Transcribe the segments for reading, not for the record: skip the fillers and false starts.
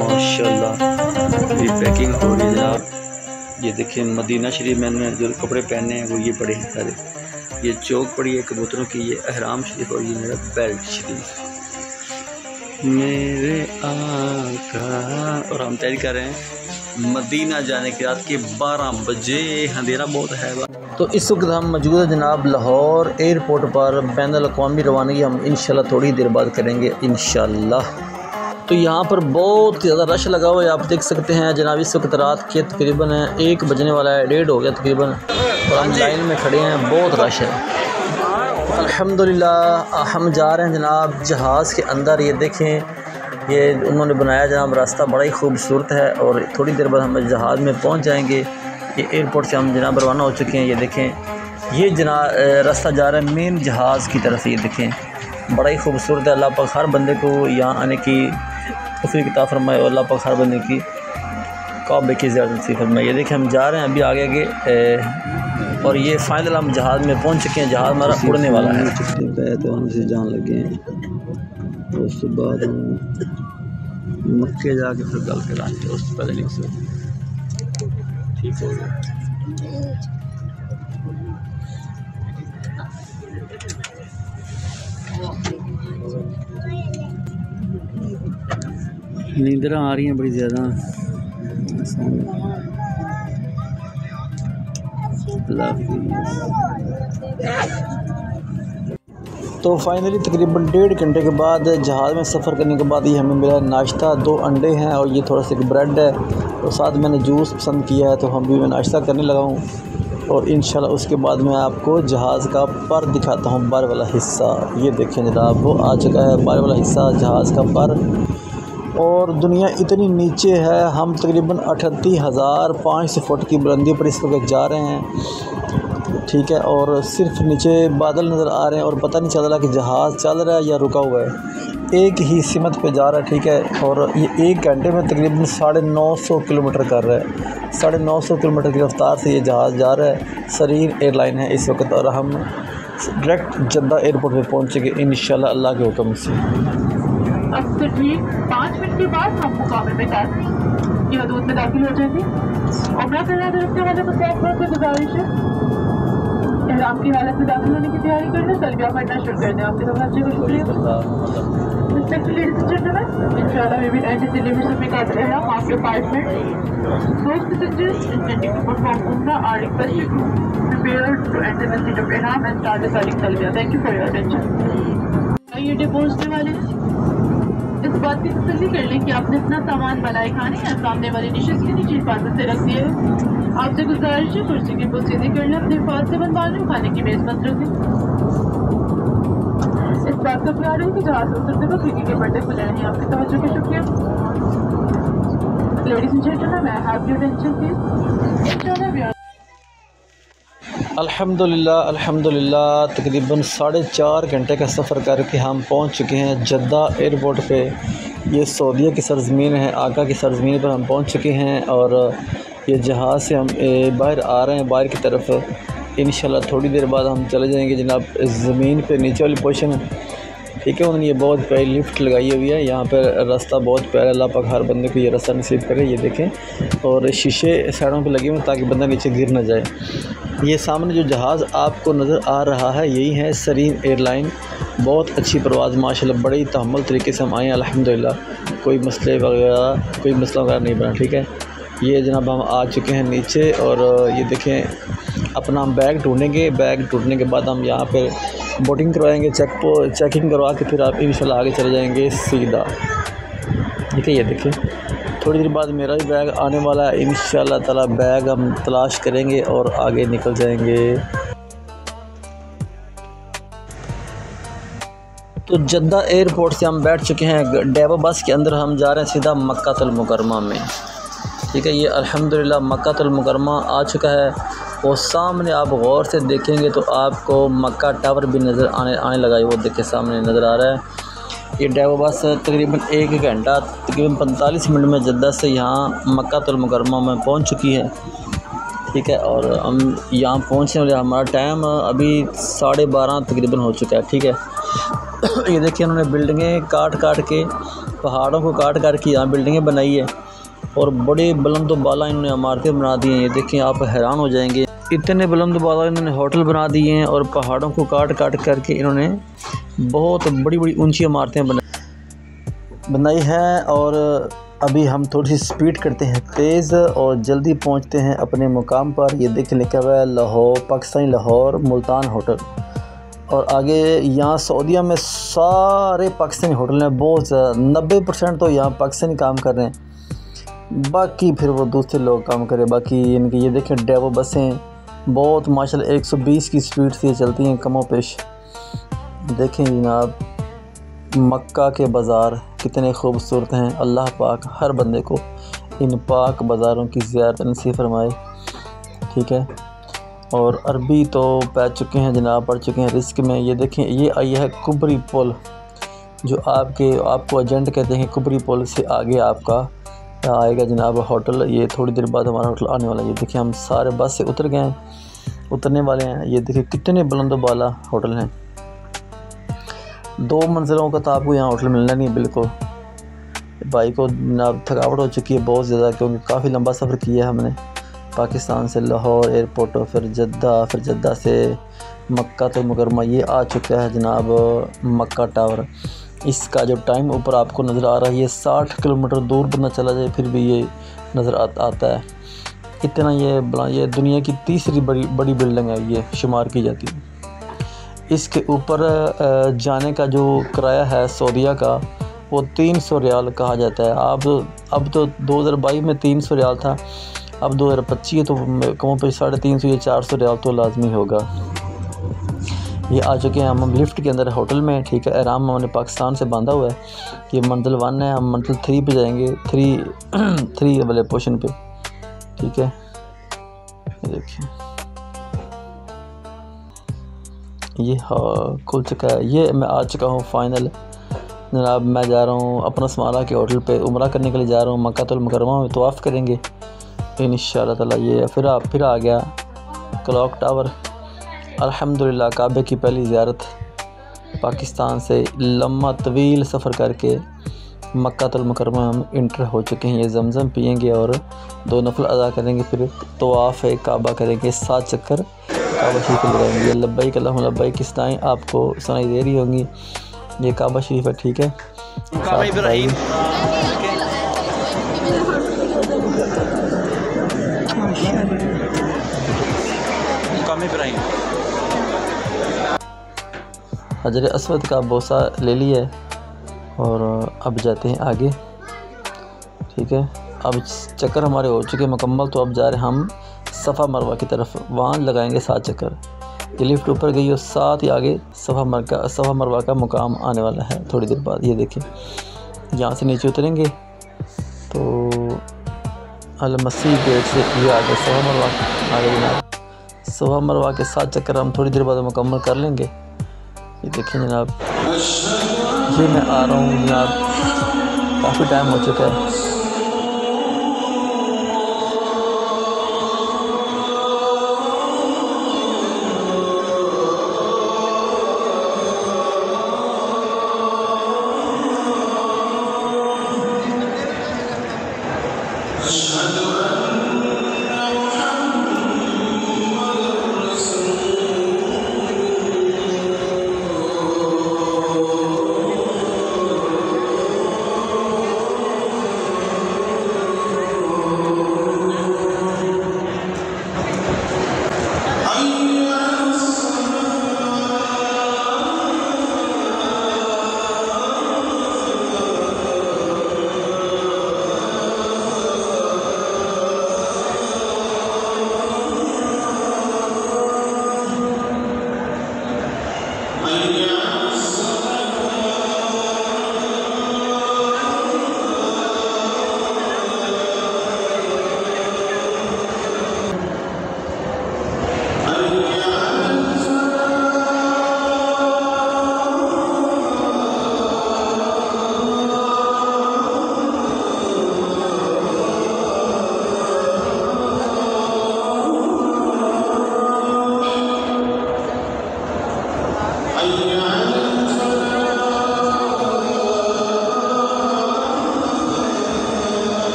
माशाल्लाह ये पैकिंग हो रही है जनाब। ये देखें मदीना शरीफ मैंने जो कपड़े पहने हैं वो ये पड़े हैं सारे। ये चौक पड़ी है कबूतरों की, ये अहराम शरीफ और ये मेरा बेल्ट शरीफ मेरे आका। और हम तैयारी कर रहे हैं मदीना जाने की। रात के 12 बजे, अंधेरा बहुत है। तो इस वक्त हम मौजूद है जनाब लाहौर एयरपोर्ट पर। बैनुल अक़वामी रवानगी हम इंशाल्लाह थोड़ी देर बाद करेंगे इंशाल्लाह। तो यहाँ पर बहुत ज़्यादा रश लगा हुआ है, आप देख सकते हैं जनाब। इस वक्त रात के तकरीबन 1 बजने वाला है, 1:30 हो गया तकरीबन, और हम लाइन में खड़े हैं, बहुत रश है। अल्हम्दुलिल्लाह हम जा रहे हैं जनाब जहाज़ के अंदर। ये देखें ये उन्होंने बनाया जनाब रास्ता बड़ा ही खूबसूरत है, और थोड़ी देर बाद हम जहाज़ में पहुँच जाएंगे। ये एयरपोर्ट से हम जनाब रवाना हो चुके हैं। ये देखें ये जनाब रास्ता जा रहा है मेन जहाज़ की तरफ। ये देखें बड़ा ही खूबसूरत है। अल्लाह पाक हर बंदे को यहाँ आने की तौफीक अता फरमाए, और अल्लाह पाक हर बंदे की काबे की ज़ियारत नसीब फरमाए। ये देखें हम जा रहे हैं अभी आगे और ये फाइनल हम जहाज़ में पहुँच चुके हैं। जहाज़ हमारा उड़ने वाला है। तो हम से जान लगे हैं, उसके बाद हम मक्के जाके फिर गल के लाएंगे। उससे पहले नहीं से ठीक हो गया। नींदरा आ रही हैं बड़ी ज़्यादा। तो फाइनली तकरीबन 1.5 घंटे के बाद जहाज़ में सफ़र करने के बाद ये हमें मिला नाश्ता। 2 अंडे हैं और ये थोड़ा सा ब्रेड है, और साथ मैंने जूस पसंद किया है, तो हम भी मैं नाश्ता करने लगा हूँ। और इंशाल्लाह उसके बाद मैं आपको जहाज़ का पर दिखाता हूँ, बाहर वाला हिस्सा। ये देखें जनाब वो आ चुका है बाहर वाला हिस्सा जहाज़ का पर। और दुनिया इतनी नीचे है, हम तकरीबन 38,500 फुट की बुलंदी पर इस वक्त जा रहे हैं, ठीक है। और सिर्फ नीचे बादल नज़र आ रहे हैं, और पता नहीं चल रहा कि जहाज़ चल रहा है या रुका हुआ है। एक ही सिमत पे जा रहा है, ठीक है। और ये 1 घंटे में तकरीबन 950 किलोमीटर कर रहा है। 950 किलोमीटर की रफ्तार से ये जहाज़ जा रहा है। सरीन एयरलाइन है इस वक्त, और हम डायरेक्ट जद्दा एयरपोर्ट पर पहुँचेंगे इंशाल्लाह अल्लाह के हुक्म से। अब से ठीक 5 मिनट के बाद हम मुकामे में की हदूद में दाखिल हो जाएंगे। और मैं फिर रखने वाले मुसाफिरों से गुजारिश है एहराम की हालत में दाखिल होने की तैयारी कर लें, तलबिया पढ़ना शुरू कर दें। आपके तवज्जो का शुक्रिया। Respected ladies and gentlemen, inshallah we will enter the limits of Miqat al-Ihram after 5 minutes. Those passengers intending to perform Umrah are requested to prepare to enter the state of Ihram and start the Salik Talbiya. Thank you for your attention. ये day पहुँचने वाले हैं, इस बात की तसल्ली कर लें कि आपने अपना सामान बनाए खाने या सामने वाली डिशेस के नीचे हिफाजत से रख दिए है। आपसे गुजारिश है कुर्सी की पोजीशन कर लें, अपने हिफाजत से बनवा लें, खाने की मेज मत रखें। इस बात का ख्याल है कि जहाज उतरते वक्त खिड़की के पर्दे खुले रहें। आपकी तवज्जो का शुक्रिया। लेडीज एंड जेंटलमैन, मैं हैव योर अटेंशन प्लीज। अल्हम्दुलिल्लाह अल्हम्दुलिल्लाह तकरीबन 4.5 घंटे का सफ़र करके हम पहुंच चुके हैं जद्दा एयरपोर्ट पे। ये सऊदीया की सरज़मीन है, आका की सरज़मीन पर हम पहुंच चुके हैं। और ये जहाज़ से हम बाहर आ रहे हैं, बाहर की तरफ। इंशाल्लाह थोड़ी देर बाद हम चले जाएंगे जनाब ज़मीन पे, नीचे वाली पोजीशन, ठीक है। उन्होंने ये बहुत प्यारी लिफ्ट लगाई हुई है यहाँ पर। रास्ता बहुत प्यारा, अल्लाह पाक हर बंदे को ये रास्ता नसीब करे। ये देखें, और शीशे साइडों पे लगे हुए ताकि बंदा नीचे गिर ना जाए। ये सामने जो जहाज़ आपको नज़र आ रहा है यही है सरीन एयरलाइन। बहुत अच्छी परवाज़ माशाल्लाह, बड़ी तहम्मुल तरीके से हम आए हैं अल्हम्दुलिल्लाह। कोई मसला वगैरह नहीं बना, ठीक है। ये जनाब हम आ चुके हैं नीचे, और ये देखें अपना हम बैग ढूंढेंगे। बैग ढूंढने के बाद हम यहाँ पर बोटिंग करवाएंगे, चेकिंग करवा के फिर आप इंशाल्लाह आगे चले जाएंगे सीधा, ठीक है। ये देखें थोड़ी देर बाद मेरा भी बैग आने वाला है इंशाल्लाह ताला। बैग हम तलाश करेंगे और आगे निकल जाएंगे। तो जद्दा एयरपोर्ट से हम बैठ चुके हैं डेवो बस के अंदर। हम जा रहे हैं सीधा मक्कातुल मुकर्रमा में, ठीक है। ये अल्हम्दुलिल्लाह मक्कातुल मुकर्रमा आ चुका है। और सामने आप गौर से देखेंगे तो आपको मक्का टावर भी नज़र आने लगा है। वो देखे सामने नज़र आ रहा है। ये डेवो बस तकरीबन 1 घंटा तकरीबन 45 मिनट में जद्दा से यहाँ मक्कातुल मुकर्रमा में पहुँच चुकी है, ठीक है। और हम यहाँ पहुँचने वाले, हमारा टाइम अभी 12:30 तकरीबन हो चुका है, ठीक है। ये देखिए उन्होंने बिल्डिंगें काट काट के, पहाड़ों को काट काट के यहाँ बिल्डिंगें बनाई है और बड़े बुलंद बाला इन्होंने इमारतें बना दी हैं। ये देखें, आप हैरान हो जाएंगे, इतने बुलंद बाला इन्होंने होटल बना दिए हैं और पहाड़ों को काट काट करके इन्होंने बहुत बड़ी बड़ी ऊंची इमारतें बनाई हैं। और अभी हम थोड़ी सी स्पीड करते हैं तेज़ और जल्दी पहुंचते हैं अपने मुकाम पर। ये देखें लिखा हुआ है लाहौर, पाकिस्तानी लाहौर मुल्तान होटल। और आगे यहाँ सऊदीया में सारे पाकिस्तानी होटल हैं, बहुत 90% तो यहाँ पाकिस्तानी काम कर रहे हैं, बाकी फिर वो दूसरे लोग काम करें। बाकी इनकी ये देखें डेवो बसें बहुत माशाल्लाह 120 की स्पीड से चलती हैं कमो पेश। देखें जनाब मक्का के बाज़ार कितने खूबसूरत हैं। अल्लाह पाक हर बंदे को इन पाक बाज़ारों की ज़ियारत नसीब फरमाए, ठीक है। और अरबी तो पढ़ चुके हैं जनाब, पढ़ चुके हैं रिस्क में। ये देखें ये आई है कुबरी पुल, जो आपको एजेंट कहते हैं। कुबरी पुल से आगे आपका आएगा जनाब होटल। ये थोड़ी देर बाद हमारा होटल आने वाला है। ये देखिए हम सारे बस से उतर गए हैं, उतरने वाले हैं। ये देखिए कितने बुलंद बाला होटल हैं, 2 मंजिलों का तो आपको यहाँ होटल मिलना नहीं है बिल्कुल। भाई को जनाब थकावट हो चुकी है बहुत ज़्यादा, क्योंकि काफ़ी लंबा सफ़र किया है हमने पाकिस्तान से लाहौर एयरपोर्ट, फिर जद्दा से मक्का तो मुकरमा। ये आ चुका है जनाब मक्का टावर। इसका जो टाइम ऊपर आपको नज़र आ रहा है, ये 60 किलोमीटर दूर बंदा चला जाए फिर भी ये नज़र आता है। इतना ये दुनिया की तीसरी बड़ी बिल्डिंग है, ये शुमार की जाती है। इसके ऊपर जाने का जो किराया है सऊदीया का, वो 300 रियाल कहा जाता है। अब तो 2022 में 300 रियाल था, अब 2025 है तो कम पे 350 या 400 रियाल तो लाजमी होगा। ये आ चुके हैं हम लिफ्ट के अंदर होटल में, ठीक है। आराम हमने पाकिस्तान से बांधा हुआ है। ये मंजिल 1 है, हम मंजिल 3 पे जाएंगे, 3 वाले पोर्शन पे, ठीक है। देखिए ये हाँ खुल चुका है। ये मैं आ चुका हूँ फाइनल जनाब। मैं जा रहा हूँ अपना स्मारा के होटल पे उम्रा करने के लिए जा रहा हूँ। मक्कातुल मुकर्रमा में तवाफ़ करेंगे इंशाअल्लाह ताला। ये फिर आ गया क्लॉक टावर। अल्हम्दुलिल्लाह काबे की पहली ज़ियारत पाकिस्तान से लम्बा तवील सफ़र करके मक्कातुल मुकर्रमा हम इंटर हो चुके हैं। ये जमज़म पिएंगे और 2 नफल अदा करेंगे, फिर तवाफ़ काबा करेंगे, 7 चक्कर काबा शरीफ लगाएंगे। लब्बैक अल्लाहुम्मा लब्बैक की सदाएँ आपको सुनाई दे रही होंगी। ये काबा शरीफ है, ठीक है। हजर अस्वद का बोसा ले लिया है और अब जाते हैं आगे, ठीक है। अब चक्कर हमारे हो चुके मुकम्मल, तो अब जा रहे हैं हम सफ़ा मरवा की तरफ, वहाँ लगाएंगे 7 चक्कर। ये लिफ्ट ऊपर गई और साथ ही आगे सफ़ा मरवा का मुकाम आने वाला है थोड़ी देर बाद। ये देखिए यहाँ से नीचे उतरेंगे तो अल मसीह गेट से ये आगे सफ़ा मरवा आगे जनाब। सफ़ा मरवा के 7 चक्कर हम थोड़ी देर बाद मुकम्मल कर लेंगे। ये देखिए जनाब, ये मैं आ रहा हूँ जनाब, काफ़ी टाइम हो चुका है।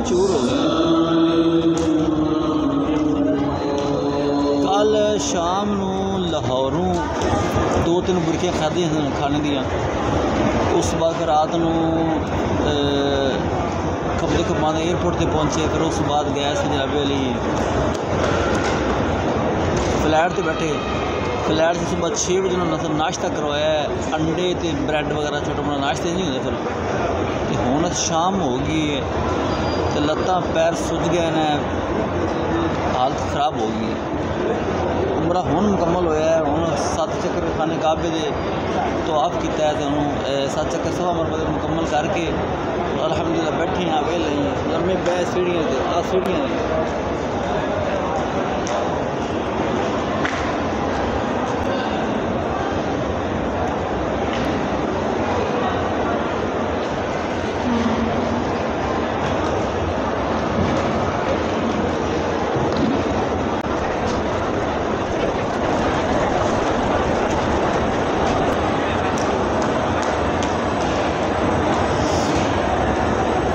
चूर हो गए। कल शाम नू लाहौरों 2-3 बुरकियाँ खादियां खाने दियां। उस बाद रात नू खबरे कमान एयरपोर्ट पर पहुँचे। फिर उस बाद गए जनाबे वाली फ्लैट पर बैठे। फ्लैट से सुबह 6 बजे उन्होंने नाश्ता करवाया, अंडे तो ब्रैड वगैरह छोटा मोटा नाश्ते नहीं होते। फिर हुण शाम हो गई है तो लत्तां पैर सुज गए ने, हालत खराब हो गई है। उमरा हुण मुकम्मल होया है। हुण 7 चक्कर खाने काबे दे तो आप किया है। तो हुण 7 चक्कर सवा मरबा मुकम्मल करके अल्हम्दुलिल्लाह बैठे हैं, वेले ही लम्बे पै सीढ़ियाँ से आ सीढ़ियाँ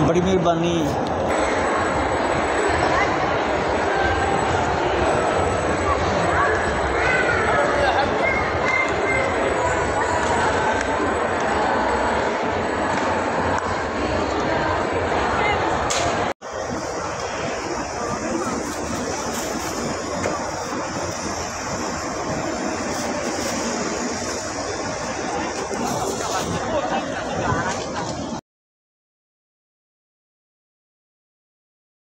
बड़ी मेहरबानी।